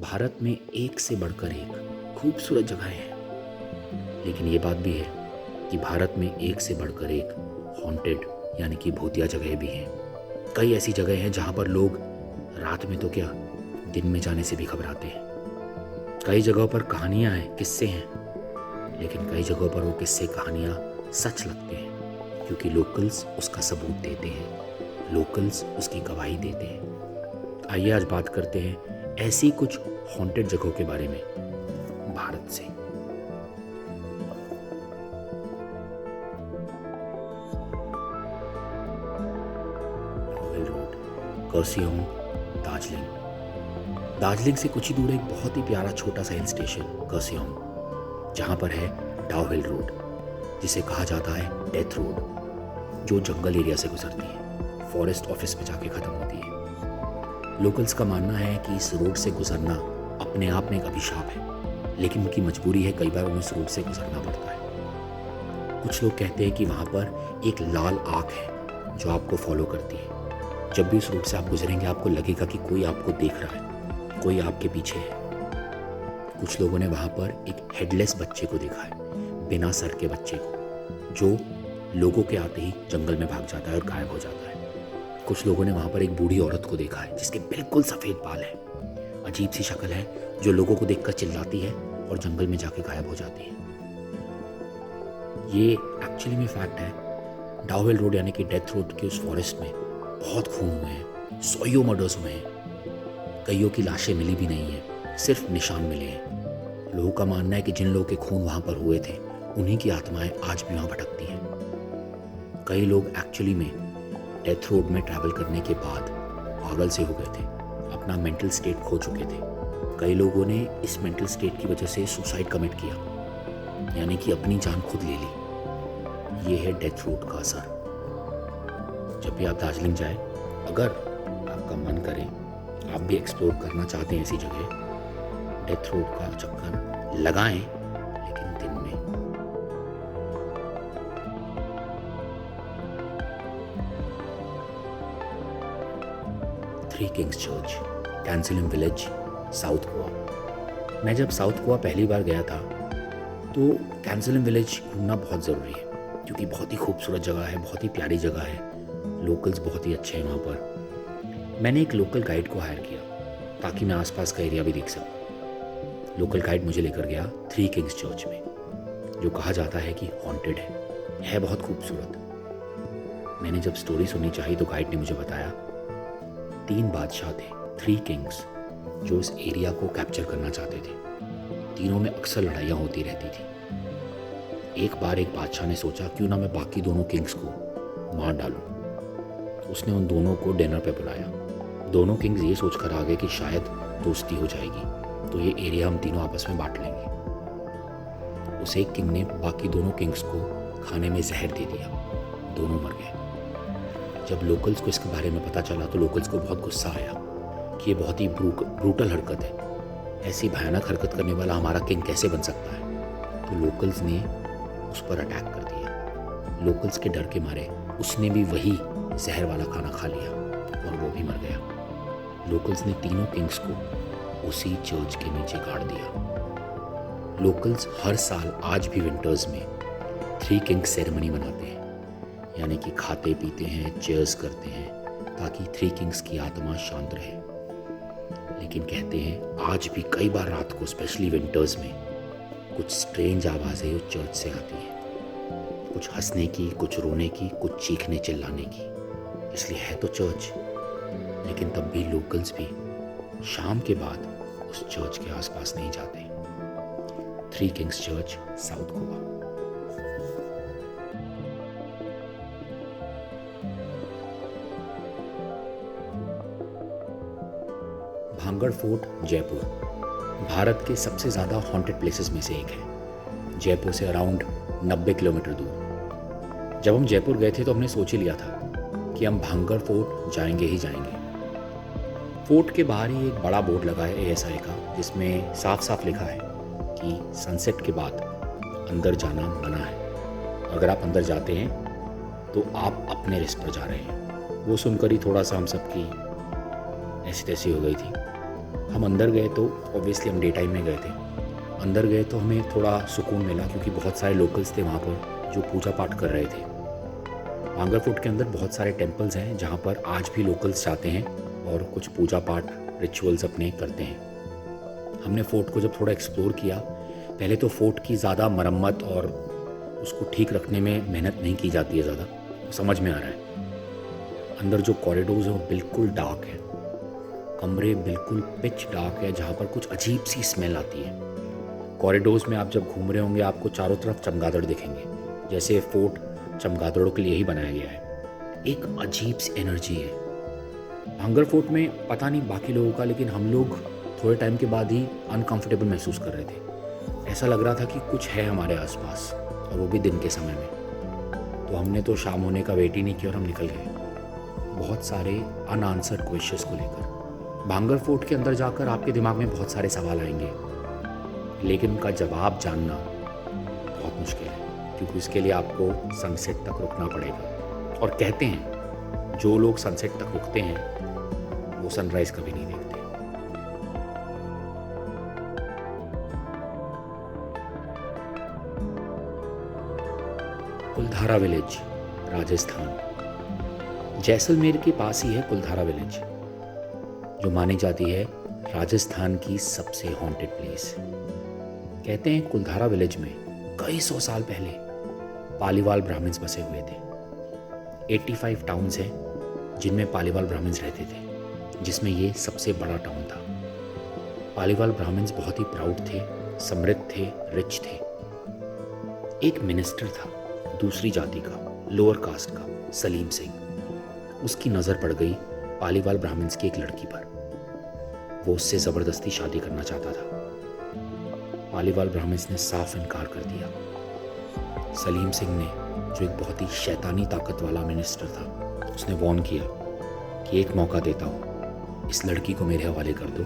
भारत में एक से बढ़कर एक खूबसूरत जगहें हैं, लेकिन ये बात भी है कि भारत में एक से बढ़कर एक हॉन्टेड यानी कि भूतिया जगह भी हैं। कई ऐसी जगह हैं जहाँ पर लोग रात में तो क्या, दिन में जाने से भी घबराते हैं। कई जगहों पर कहानियाँ हैं, किस्से हैं, लेकिन कई जगहों पर वो किस्से कहानियाँ सच लगते हैं क्योंकि लोकल्स उसका सबूत देते हैं, लोकल्स उसकी गवाही देते हैं। आइए आज बात करते हैं ऐसी कुछ हॉन्टेड जगहों के बारे में भारत से। Dow Hill road, Kurseong, Darjeeling. दार्जिलिंग से कुछ ही दूर एक बहुत ही प्यारा छोटा सा हिल स्टेशन कर्सियंग, जहाँ पर है डॉवेल रोड, जिसे कहा जाता है डेथ रोड, जो जंगल एरिया से गुजरती है, फॉरेस्ट ऑफिस में जाके ख़त्म होती है। लोकल्स का मानना है कि इस रोड से गुजरना अपने आप में एक अभिशाप है, लेकिन उनकी मजबूरी है, कई बार उन्हें इस रोड से गुजरना पड़ता है। कुछ लोग कहते हैं कि वहाँ पर एक लाल आँख है जो आपको फॉलो करती है। जब भी इस रोड से आप गुजरेंगे आपको लगेगा कि कोई आपको देख रहा है, कोई आपके पीछे है। कुछ लोगों ने वहाँ पर एक हेडलेस बच्चे को देखा है, बिना सर के बच्चे को, जो लोगों के आते ही जंगल में भाग जाता है और गायब हो जाता है। कुछ लोगों ने वहाँ पर एक बूढ़ी औरत को देखा है जिसके बिल्कुल सफ़ेद बाल है, अजीब सी शक्ल है, जो लोगों को देखकर चिल्लाती है और जंगल में जाके गायब हो जाती है। ये एक्चुअली में फैक्ट है। डॉवेल रोड यानी कि डेथ रोड के उस फॉरेस्ट में बहुत खून हुए हैं, सौयों मर्डर्स हुए हैं। कईयों की लाशें मिली भी नहीं हैं, सिर्फ निशान मिले हैं। लोगों का मानना है कि जिन लोगों के खून वहाँ पर हुए थे उन्हीं की आत्माएं आज भी वहाँ भटकती हैं। कई लोग एक्चुअली में डेथ रोड में ट्रैवल करने के बाद पागल से हो गए थे, अपना मेंटल स्टेट खो चुके थे। कई लोगों ने इस मेंटल स्टेट की वजह से सुसाइड कमिट किया, यानी कि अपनी जान खुद ले ली। ये है डेथ रोड का असर। जब भी आप दार्जिलिंग जाए, अगर आपका मन करे, आप भी एक्सप्लोर करना चाहते हैं ऐसी जगह, डेथ रोड का चक्कर लगाएं, लेकिन दिन में। Three kings church, Cansaulim village, south Goa. मैं जब साउथ गोवा पहली बार गया था तो कैंसिलम विलेज घूमना बहुत ज़रूरी है क्योंकि बहुत ही खूबसूरत जगह है, बहुत ही प्यारी जगह है, लोकल्स बहुत ही अच्छे हैं वहाँ पर। मैंने एक लोकल गाइड को हायर किया ताकि मैं आसपास का एरिया भी देख सकूँ। लोकल गाइड मुझे लेकर गया थ्री किंग्स चर्च में, जो कहा जाता है कि हॉन्टेड है बहुत खूबसूरत। मैंने जब स्टोरी सुननी चाहिए तो गाइड ने मुझे बताया 3 बादशाह थे, 3 किंग्स, जो इस एरिया को कैप्चर करना चाहते थे। तीनों में अक्सर लड़ाइयाँ होती रहती थी। एक बार एक बादशाह ने सोचा क्यों ना मैं बाकी दोनों किंग्स को मार डालूं। तो उसने उन दोनों को डिनर पे बुलाया। दोनों किंग्स ये सोचकर आ गए कि शायद दोस्ती हो जाएगी तो ये एरिया हम तीनों आपस में बांट लेंगे। उस एक किंग ने बाकी दोनों किंग्स को खाने में जहर दे दिया, दोनों मर गए। जब लोकल्स को इसके बारे में पता चला तो लोकल्स को बहुत गुस्सा आया कि ये बहुत ही ब्रूटल हरकत है, ऐसी भयानक हरकत करने वाला हमारा किंग कैसे बन सकता है। तो लोकल्स ने उस पर अटैक कर दिया। लोकल्स के डर के मारे उसने भी वही जहर वाला खाना खा लिया और वो भी मर गया। लोकल्स ने तीनों किंग्स को उसी चर्च के नीचे गाड़ दिया। लोकल्स हर साल आज भी विंटर्स में थ्री किंग सेरेमनी मनाते हैं, यानी कि खाते पीते हैं, चेयर्स करते हैं ताकि थ्री किंग्स की आत्मा शांत रहे। लेकिन कहते हैं आज भी कई बार रात को, स्पेशली विंटर्स में, कुछ स्ट्रेंज आवाज़ें उस चर्च से आती हैं, कुछ हंसने की, कुछ रोने की, कुछ चीखने चिल्लाने की। इसलिए है तो चर्च, लेकिन तब भी लोकल्स भी शाम के बाद उस चर्च के आसपास नहीं जाते। Three kings church, south Goa. Bhangarh fort, Jaipur, Bharat के सबसे ज़्यादा हॉन्टेड प्लेसेस में से एक है। जयपुर से अराउंड 90 किलोमीटर दूर। जब हम जयपुर गए थे तो हमने सोच ही लिया था कि हम भांगड़ फोर्ट जाएंगे ही जाएंगे। फोर्ट के बाहर ही एक बड़ा बोर्ड लगा है ASI का, जिसमें साफ साफ लिखा है कि सनसेट के बाद अंदर जाना मना है। अगर आप अंदर जाते हैं तो आप अपने रिस्क पर जा रहे हैं। वो सुनकर ही थोड़ा सा हम सबकी ऐसी तैसी हो गई थी। हम अंदर गए तो ऑब्वियसली हम डे टाइम में गए थे। अंदर गए तो हमें थोड़ा सुकून मिला क्योंकि बहुत सारे लोकल्स थे वहाँ पर जो पूजा पाठ कर रहे थे। भांगर फोर्ट के अंदर बहुत सारे टेम्पल्स हैं जहाँ पर आज भी लोकल्स जाते हैं और कुछ पूजा पाठ रिचुअल्स अपने करते हैं। हमने फ़ोर्ट को जब थोड़ा एक्सप्लोर किया, पहले तो फ़ोर्ट की ज़्यादा मरम्मत और उसको ठीक रखने में मेहनत नहीं की जाती है ज़्यादा, समझ में आ रहा है। अंदर जो कॉरिडोर्स हैं वो बिल्कुल डार्क है, कमरे बिल्कुल पिच डार्क है जहाँ पर कुछ अजीब सी स्मेल आती है। कॉरिडोर्स में आप जब घूम रहे होंगे आपको चारों तरफ चमगादड़ दिखेंगे, जैसे फ़ोर्ट चमगादड़ों के लिए ही बनाया गया है। एक अजीब सी एनर्जी है भांगर फोर्ट में, पता नहीं बाकी लोगों का, लेकिन हम लोग थोड़े टाइम के बाद ही अनकंफर्टेबल महसूस कर रहे थे। ऐसा लग रहा था कि कुछ है हमारे आसपास, और वो भी दिन के समय में। तो हमने तो शाम होने का वेट ही नहीं किया और हम निकल गए बहुत सारे अनआंसर्ड क्वेश्चंस को लेकर। भांगर फोर्ट के अंदर जाकर आपके दिमाग में बहुत सारे सवाल आएंगे, लेकिन उनका जवाब जानना बहुत मुश्किल है क्योंकि इसके लिए आपको सनसेट तक रुकना पड़ेगा। और कहते हैं जो लोग सनसेट तक रुकते हैं वो सनराइज कभी नहीं देखते। कुलधारा विलेज, राजस्थान। जैसलमेर के पास ही है कुलधारा विलेज, जो मानी जाती है राजस्थान की सबसे हॉन्टेड प्लेस। कहते हैं कुलधारा विलेज में कई सौ साल पहले पालीवाल ब्राह्मण्स बसे हुए थे। 85 टाउन्स हैं जिनमें पालीवाल ब्राह्मण्स रहते थे, जिसमें ये सबसे बड़ा टाउन था। पालीवाल ब्राह्मण्स बहुत ही प्राउड थे, समृद्ध थे, रिच थे। एक मिनिस्टर था दूसरी जाति का, लोअर कास्ट का, सलीम सिंह। उसकी नज़र पड़ गई पालीवाल ब्राह्मण्स की एक लड़की पर। वो उससे ज़बरदस्ती शादी करना चाहता था। पालीवाल ब्राह्मण्स ने साफ इनकार कर दिया। सलीम सिंह ने, जो एक बहुत ही शैतानी ताकत वाला मिनिस्टर था, उसने वार्न किया कि एक मौका देता हूँ, इस लड़की को मेरे हवाले कर दो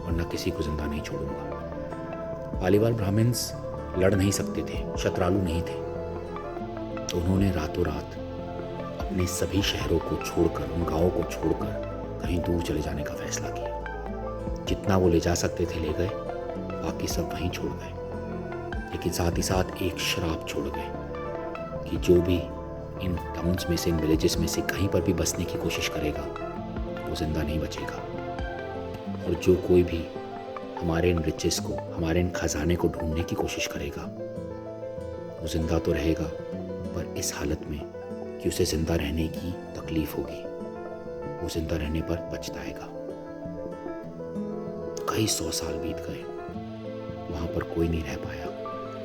वरना किसी को जिंदा नहीं छोड़ूंगा। पालीवाल ब्राह्मण्स लड़ नहीं सकते थे, शतरालू नहीं थे, तो उन्होंने रातों रात अपने सभी शहरों को छोड़कर, उन गाँवों को छोड़कर कहीं दूर चले जाने का फैसला किया। जितना वो ले जा सकते थे ले गए, बाकी सब वहीं छोड़ गए। लेकिन साथ ही साथ एक श्राप छोड़ गए कि जो भी इन टाउन्स में से, इन विलेजेस में से कहीं पर भी बसने की कोशिश करेगा वो जिंदा नहीं बचेगा। और जो कोई भी हमारे इन रिचेस को, हमारे इन खजाने को ढूंढने की कोशिश करेगा वो जिंदा तो रहेगा, पर इस हालत में कि उसे जिंदा रहने की तकलीफ होगी। वो जिंदा रहने पर पछताएगा। कई 100 साल बीत गए, वहाँ पर कोई नहीं रह पाया,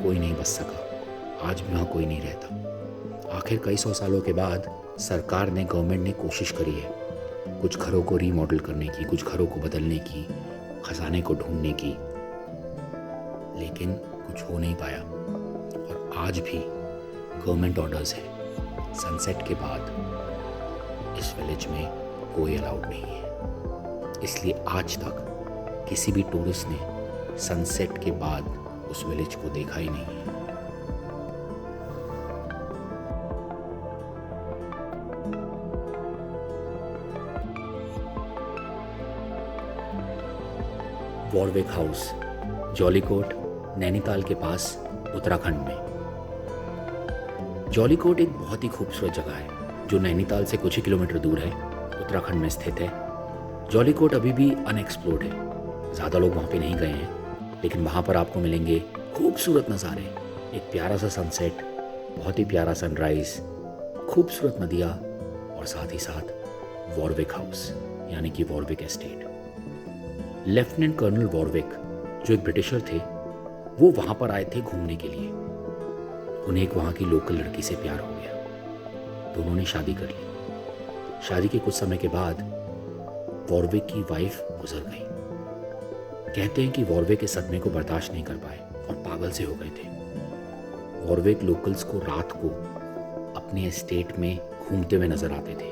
कोई नहीं बच सका। आज भी वहाँ कोई नहीं रहता। आखिर कई 100 सालों के बाद सरकार ने, गवर्नमेंट ने कोशिश करी है कुछ घरों को रीमॉडल करने की, कुछ घरों को बदलने की, खजाने को ढूंढने की, लेकिन कुछ हो नहीं पाया। और आज भी गवर्नमेंट ऑर्डर्स है, सनसेट के बाद इस विलेज में कोई अलाउड नहीं है। इसलिए आज तक किसी भी टूरिस्ट ने सनसेट के बाद उस विलेज को देखा ही नहीं है। वॉरविक हाउस, जॉलीकोट, नैनीताल के पास, उत्तराखंड में। जॉलीकोट एक बहुत ही खूबसूरत जगह है जो नैनीताल से कुछ ही किलोमीटर दूर है, उत्तराखंड में स्थित है। जॉलीकोट अभी भी अनएक्सप्लोर्ड है, ज़्यादा लोग वहाँ पे नहीं गए हैं, लेकिन वहाँ पर आपको मिलेंगे खूबसूरत नज़ारे, एक प्यारा सा सनसेट, बहुत ही प्यारा सनराइज़, खूबसूरत नदियाँ और साथ ही साथ वॉरविक हाउस यानी कि Warwick estate. Lieutenant colonel Warwick, जो एक ब्रिटिशर थे, वो वहाँ पर आए थे घूमने के लिए। उन्हें एक वहाँ की लोकल लड़की से प्यार हो गया तो उन्होंने शादी कर ली। शादी के कुछ समय के बाद वॉरविक की वाइफ गुजर गई। कहते हैं कि वॉरविक इस सदमे को बर्दाश्त नहीं कर पाए और पागल से हो गए थे। वॉरविक लोकल्स को रात को अपने एस्टेट में घूमते हुए नजर आते थे,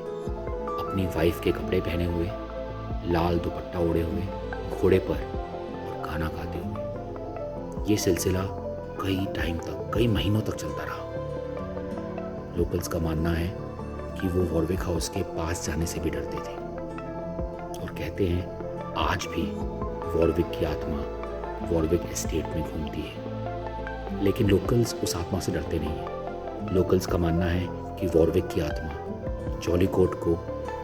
अपनी वाइफ के कपड़े पहने हुए, लाल दुपट्टा ओढ़े हुए, घोड़े पर और खाना खाते हुए। ये सिलसिला कई टाइम तक, कई महीनों तक चलता रहा। लोकल्स का मानना है कि वो वॉरविक हाउस के पास जाने से भी डरते थे और कहते हैं आज भी वॉरविक की आत्मा वॉरविक एस्टेट में घूमती है, लेकिन लोकल्स उस आत्मा से डरते नहीं हैं। लोकल्स का मानना है कि वॉरविक की आत्मा जॉलीकोट को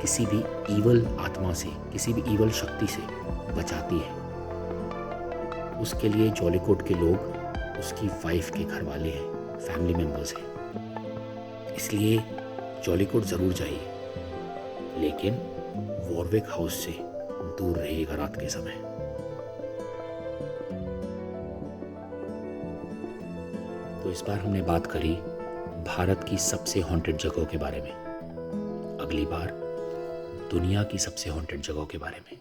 किसी भी ईवल आत्मा से, किसी भी ईवल शक्ति से बचाती है। उसके लिए जॉलीकोट के लोग उसकी वाइफ के घर वाले हैं, फैमिली मेम्बर्स हैं। इसलिए जॉलीकोट ज़रूर जाइए, लेकिन वॉरविक हाउस से दूर रहेगा रात के समय। तो इस बार हमने बात करी भारत की सबसे हॉन्टेड जगहों के बारे में। अगली बार दुनिया की सबसे हॉन्टेड जगहों के बारे में।